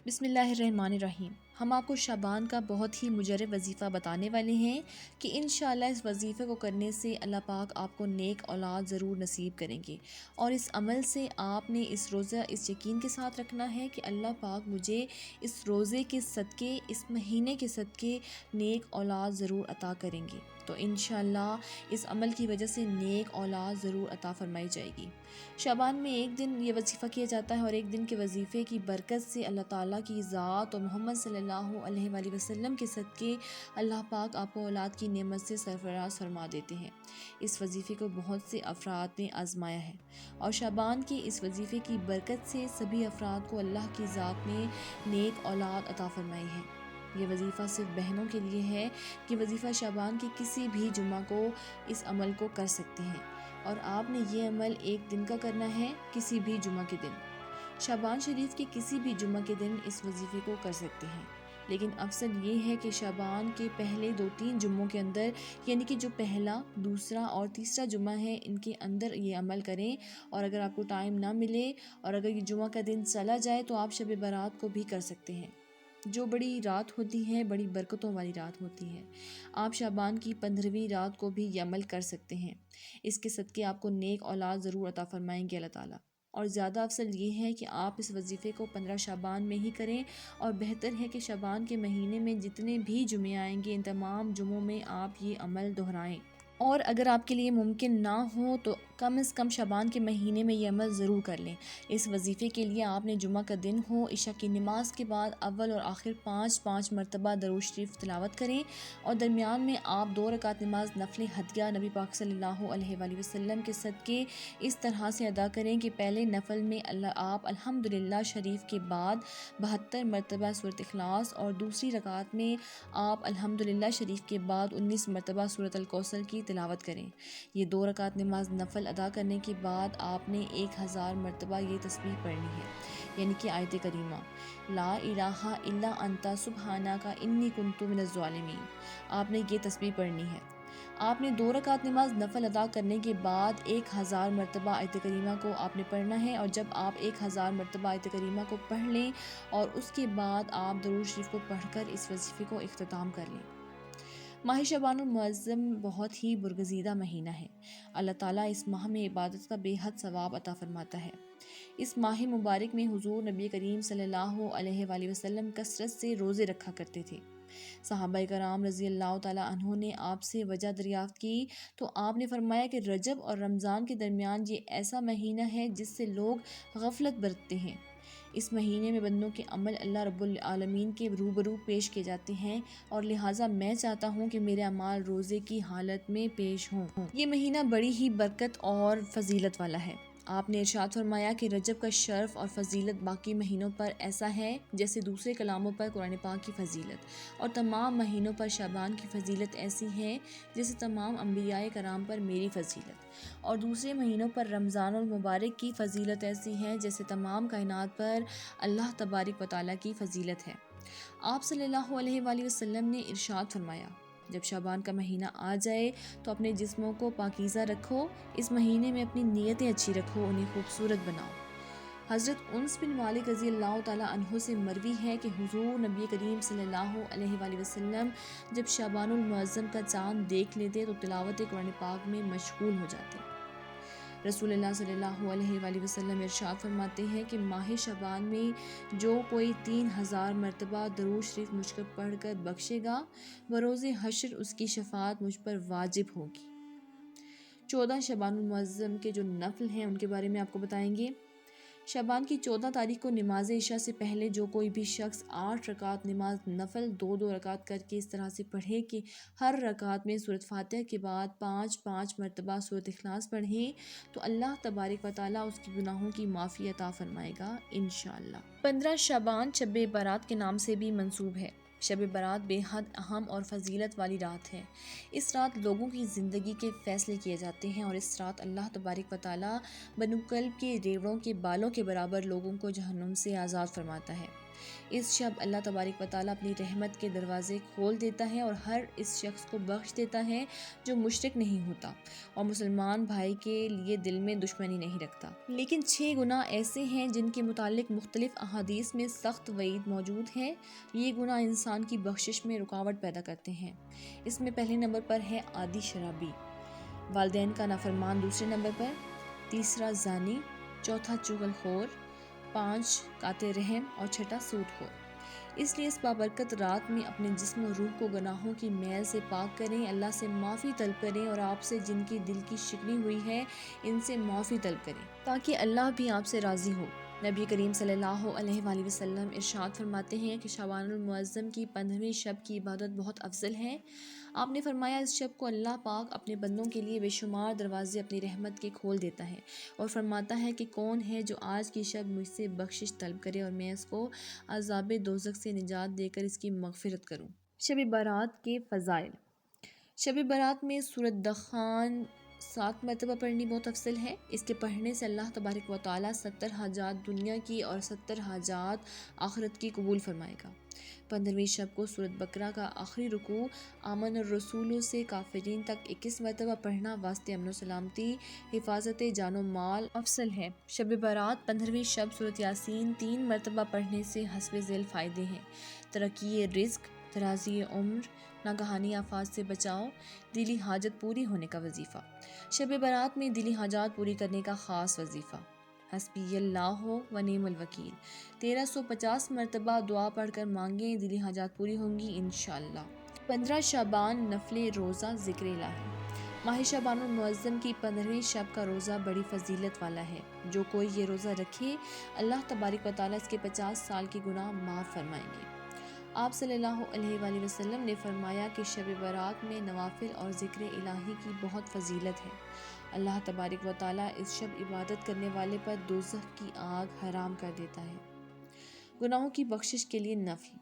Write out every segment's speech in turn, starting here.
بسم اللہ الرحمن الرحیم۔ ہم آپ کو شعبان کا بہت ہی مجرب وظیفہ بتانے والے ہیں کہ انشاءاللہ اس وظیفے کو کرنے سے اللہ پاک آپ کو نیک اولاد ضرور نصیب کریں گے، اور اس عمل سے آپ نے اس روزہ اس یقین کے ساتھ رکھنا ہے کہ اللہ پاک مجھے اس روزے کے صدقے، اس مہینے کے صدقے نیک اولاد ضرور عطا کریں گے۔ تو انشاءاللہ اس عمل کی وجہ سے نیک اولاد ضرور عطا فرمائی جائے گی۔ شعبان میں ایک دن یہ وظیفہ کیا جاتا ہے، اور ایک دن کے وظیفے کی برکت سے اللہ تعالیٰ کی ذات اور محمد صلی اللہ علیہ وآلہ وسلم کے صدقے اللہ پاک آپ کو اولاد کی نعمت سے سرفراز فرما دیتے ہیں۔ اس وظیفے کو بہت سے افراد نے آزمایا ہے، اور شعبان کے اس وظیفے کی برکت سے سبھی افراد کو اللہ کی ذات نے نیک اولاد عطا فرمائی ہے۔ یہ وظیفہ صرف بہنوں کے لیے ہے کہ وظیفہ شعبان کے کسی بھی جمعہ کو اس عمل کو کر سکتے ہیں، اور آپ نے یہ عمل ایک دن کا کرنا ہے، کسی بھی جمعہ کے دن۔ شعبان شریف کے کسی بھی جمعہ کے دن اس وظیفے کو کر سکتے ہیں، لیکن افضل یہ ہے کہ شعبان کے پہلے 2-3 جمعوں کے اندر، یعنی کہ جو پہلا، دوسرا اور تیسرا جمعہ ہے، ان کے اندر یہ عمل کریں۔ اور اگر آپ کو ٹائم نہ ملے اور اگر یہ جمعہ کا دن چلا جائے تو آپ شب برات کو بھی کر سکتے ہیں، جو بڑی رات ہوتی ہے، بڑی برکتوں والی رات ہوتی ہے۔ آپ شعبان کی 15ویں رات کو بھی یہ عمل کر سکتے ہیں۔ اس کے صدقے آپ کو نیک اولاد ضرور عطا فرمائیں گے اللہ تعالیٰ۔ اور زیادہ افضل یہ ہے کہ آپ اس وظیفے کو 15 شعبان میں ہی کریں، اور بہتر ہے کہ شعبان کے مہینے میں جتنے بھی جمعے آئیں گے ان تمام جمعوں میں آپ یہ عمل دہرائیں، اور اگر آپ کے لیے ممکن نہ ہو تو کم از کم شعبان کے مہینے میں یہ عمل ضرور کر لیں۔ اس وظیفے کے لیے آپ نے جمعہ کا دن ہو، عشاء کی نماز کے بعد اول اور آخر 5 مرتبہ درود شریف تلاوت کریں، اور درمیان میں آپ 2 رکعت نماز نفل ہدیہ نبی پاک صلی اللہ علیہ وآلہ وسلم کے صدقے اس طرح سے ادا کریں کہ پہلے نفل میں آپ الحمدللہ شریف کے بعد 72 مرتبہ سورۃ اخلاص، اور دوسری رکعت میں آپ الحمدللہ شریف کے بعد 19 مرتبہ سورۃ الکوثر کی تلاوت کریں۔ یہ 2 رکعت نماز نفل ادا کرنے کے بعد آپ نے 1000 مرتبہ یہ تسبیح پڑھنی ہے، یعنی کہ آیت کریمہ لا الہ الا انت سبحانک انی کنت من الظالمین، آپ نے یہ تسبیح پڑھنی ہے۔ آپ نے 2 رکعت نماز نفل ادا کرنے کے بعد 1000 مرتبہ آیت کریمہ کو آپ نے پڑھنا ہے، اور جب آپ 1000 مرتبہ آیت کریمہ کو پڑھ لیں اور اس کے بعد آپ درود شریف کو پڑھ کر اس وظیفے کو اختتام کر لیں۔ ماہ شعبان المعظم بہت ہی برگزیدہ مہینہ ہے۔ اللہ تعالیٰ اس ماہ میں عبادت کا بے حد ثواب عطا فرماتا ہے۔ اس ماہ مبارک میں حضور نبی کریم صلی اللہ علیہ وآلہ وسلم کثرت سے روزے رکھا کرتے تھے۔ صحابہ کرام رضی اللہ تعالیٰ عنہ نے آپ سے وجہ دریافت کی تو آپ نے فرمایا کہ رجب اور رمضان کے درمیان یہ ایسا مہینہ ہے جس سے لوگ غفلت برتتے ہیں۔ اس مہینے میں بندوں کے عمل اللہ رب العالمین کے روبرو پیش کیے جاتے ہیں، اور لہٰذا میں چاہتا ہوں کہ میرے اعمال روزے کی حالت میں پیش ہوں۔ یہ مہینہ بڑی ہی برکت اور فضیلت والا ہے۔ آپ نے ارشاد فرمایا کہ رجب کا شرف اور فضیلت باقی مہینوں پر ایسا ہے جیسے دوسرے کلاموں پر قرآن پاک کی فضیلت، اور تمام مہینوں پر شعبان کی فضیلت ایسی ہے جیسے تمام انبیاء کرام پر میری فضیلت، اور دوسرے مہینوں پر رمضان المبارک کی فضیلت ایسی ہے جیسے تمام کائنات پر اللہ تبارک و تعالیٰ کی فضیلت ہے۔ آپ صلی اللہ علیہ وآلہ وسلم نے ارشاد فرمایا جب شعبان کا مہینہ آ جائے تو اپنے جسموں کو پاکیزہ رکھو، اس مہینے میں اپنی نیتیں اچھی رکھو، انہیں خوبصورت بناؤ۔ حضرت انس بن مالک رضی اللہ تعالیٰ عنہ سے مروی ہے کہ حضور نبی کریم صلی اللہ علیہ وآلہ وسلم جب شعبان المعظم کا چاند دیکھ لیتے تو تلاوت قرآن پاک میں مشغول ہو جاتے۔ رسول اللہ صلی اللہ علیہ وآلہ وسلم ارشاد فرماتے ہیں کہ ماہ شعبان میں جو کوئی 3000 مرتبہ درود شریف مجھ پر پڑھ کر بخشے گا بروز حشر اس کی شفاعت مجھ پر واجب ہوگی۔ 14 شعبان المعظم کے جو نفل ہیں ان کے بارے میں آپ کو بتائیں گے۔ شعبان کی 14 تاریخ کو نماز عشاء سے پہلے جو کوئی بھی شخص 8 رکعت نماز نفل 2 رکعت کر کے اس طرح سے پڑھے کہ ہر رکعت میں سورۃ فاتحہ کے بعد 5 مرتبہ سورۃ اخلاص پڑھیں تو اللہ تبارک و تعالیٰ اس کے گناہوں کی معافی عطا فرمائے گا انشاءاللہ۔ 15 شعبان شب برات کے نام سے بھی منسوب ہے۔ شب برات بے حد اہم اور فضیلت والی رات ہے۔ اس رات لوگوں کی زندگی کے فیصلے کیے جاتے ہیں، اور اس رات اللہ تبارک و تعالیٰ بنو کلب کے ریوڑوں کے بالوں کے برابر لوگوں کو جہنم سے آزاد فرماتا ہے۔ اس شب اللہ تبارک و تعالیٰ اپنی رحمت کے دروازے کھول دیتا ہے اور ہر اس شخص کو بخش دیتا ہے جو مشرک نہیں ہوتا اور مسلمان بھائی کے لیے دل میں دشمنی نہیں رکھتا۔ لیکن 6 گناہ ایسے ہیں جن کے متعلق مختلف احادیث میں سخت وعید موجود ہے۔ یہ گناہ انسان کی بخشش میں رکاوٹ پیدا کرتے ہیں۔ اس میں پہلے نمبر پر ہے عادی شرابی، والدین کا نافرمان دوسرے نمبر پر، تیسرا زانی، چوتھا چغل خور، 5 قاطع رحم اور چھٹا سود خور۔ اس لیے اس بابرکت رات میں اپنے جسم و روح کو گناہوں کی میل سے پاک کریں، اللہ سے معافی طلب کریں اور آپ سے جن کی دل کی شکنی ہوئی ہے ان سے معافی طلب کریں تاکہ اللہ بھی آپ سے راضی ہو۔ نبی کریم صلی اللہ علیہ وآلہ وسلم ارشاد فرماتے ہیں کہ شعبان المعظم کی 15ویں شب کی عبادت بہت افضل ہے۔ آپ نے فرمایا اس شب کو اللہ پاک اپنے بندوں کے لیے بے شمار دروازے اپنی رحمت کے کھول دیتا ہے اور فرماتا ہے کہ کون ہے جو آج کی شب مجھ سے بخشش طلب کرے اور میں اس کو عذاب دوزخ سے نجات دے کر اس کی مغفرت کروں۔ شب برات کے فضائل۔ شب برات میں سورۃ دخان 7 مرتبہ پڑھنی بہت افضل ہے۔ اس کے پڑھنے سے اللہ تبارک و تعالیٰ 70 حاجات دنیا کی اور 70 حاجات آخرت کی قبول فرمائے گا۔ 15ویں شب کو سورۃ بقرہ کا آخری رکوع آمن الرسول سے کافرین تک 21 مرتبہ پڑھنا واسطے امن و سلامتی، حفاظت جان و مال افضل ہے۔ شب برات 15ویں شب سورۃ یاسین 3 مرتبہ پڑھنے سے حسب ذیل فائدے ہیں: ترقی رزق، درازی عمر، ناگہانی آفات سے بچاؤ، دلی حاجت پوری ہونے کا وظیفہ۔ شب برات میں دلی حاجات پوری کرنے کا خاص وظیفہ: حسبی اللہ و نعم الوکیل 1350 مرتبہ دعا پڑھ کر مانگیں، دلی حاجات پوری ہوں گی انشاءاللہ۔ 15 شعبان نفل روزہ ذکر الہی۔ ماہ شعبان المعظم کی 15ویں شب کا روزہ بڑی فضیلت والا ہے۔ جو کوئی یہ روزہ رکھے اللہ تبارک و تعالیٰ اس کے 50 سال کے گناہ معاف فرمائیں گے۔ آپ صلی اللہ علیہ وآلہ وسلم نے فرمایا کہ شب برات میں نوافل اور ذکر الہی کی بہت فضیلت ہے۔ اللہ تبارک و تعالیٰ اس شب عبادت کرنے والے پر دوزخ کی آگ حرام کر دیتا ہے۔ گناہوں کی بخشش کے لیے نفل۔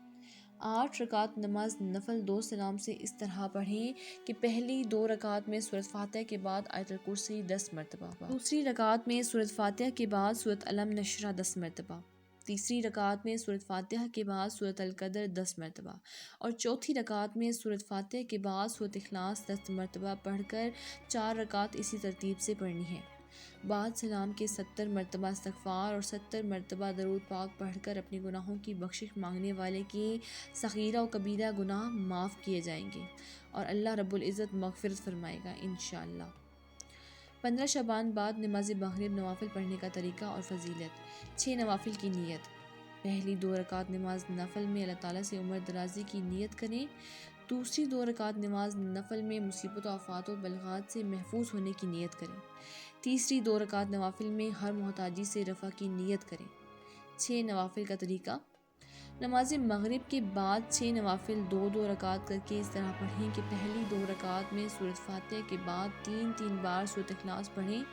8 رکعت نماز نفل 2 سلام سے اس طرح پڑھیں کہ پہلی 2 رکعت میں سورۃ فاتحہ کے بعد آیت الکرسی 10 مرتبہ، دوسری رکعت میں سورۃ فاتحہ کے بعد سورۃ الم نشرح 10 مرتبہ، تیسری رکعت میں سورۃ فاتحہ کے بعد سورۃ القدر 10 مرتبہ اور چوتھی رکعت میں سورۃ فاتحہ کے بعد سورۃ اخلاص 10 مرتبہ پڑھ کر 4 رکعت اسی ترتیب سے پڑھنی ہے۔ بعد سلام کے 70 مرتبہ استغفار اور 70 مرتبہ درود پاک پڑھ کر اپنے گناہوں کی بخشش مانگنے والے کے صغیرہ و کبیرہ گناہ معاف کیے جائیں گے اور اللہ رب العزت مغفرت فرمائے گا انشاءاللہ۔ 15 شعبان بعد نماز مغرب نوافل پڑھنے کا طریقہ اور فضیلت۔ 6 نوافل کی نیت۔ پہلی 2 رکعت نماز نفل میں اللہ تعالیٰ سے عمر درازی کی نیت کریں۔ دوسری 2 رکعت نماز نفل میں مصیبت و آفات و بلغات سے محفوظ ہونے کی نیت کریں۔ تیسری 2 رکعت نوافل میں ہر محتاجی سے رفع کی نیت کریں۔ 6 نوافل کا طریقہ۔ نماز مغرب کے بعد 6 نوافل 2 رکعت کر کے اس طرح پڑھیں کہ پہلی 2 رکعت میں سورۃ فاتحہ کے بعد 3 بار سورۃ اخلاص پڑھیں،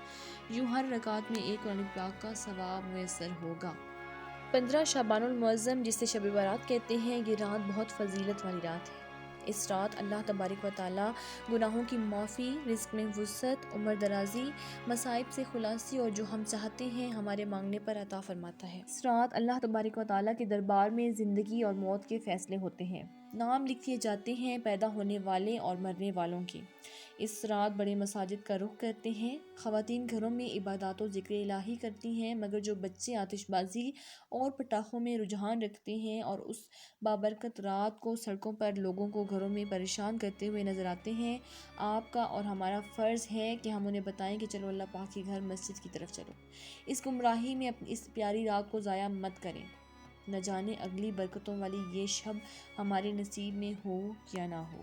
یوں ہر رکعت میں ایک قرآن پاک کا ثواب میسر ہوگا۔ 15 شعبان المعظم جسے شب برات کہتے ہیں، یہ رات بہت فضیلت والی رات ہے۔ اس رات اللہ تبارک و تعالیٰ گناہوں کی معافی، رزق میں وسعت، عمر درازی، مصائب سے خلاصی اور جو ہم چاہتے ہیں ہمارے مانگنے پر عطا فرماتا ہے۔ اس رات اللہ تبارک و تعالیٰ کے دربار میں زندگی اور موت کے فیصلے ہوتے ہیں، نام لکھ دیے جاتے ہیں پیدا ہونے والے اور مرنے والوں کے۔ اس رات بڑے مساجد کا رخ کرتے ہیں، خواتین گھروں میں عبادات و ذکر الہی کرتی ہیں، مگر جو بچے آتش بازی اور پٹاخوں میں رجحان رکھتے ہیں اور اس بابرکت رات کو سڑکوں پر لوگوں کو گھروں میں پریشان کرتے ہوئے نظر آتے ہیں، آپ کا اور ہمارا فرض ہے کہ ہم انہیں بتائیں کہ چلو اللہ پاک کے گھر مسجد کی طرف چلو۔ اس گمراہی میں اپنی اس پیاری رات کو ضائع مت کریں، نہ جانے اگلی برکتوں والی یہ شب ہمارے نصیب میں ہو یا نہ ہو۔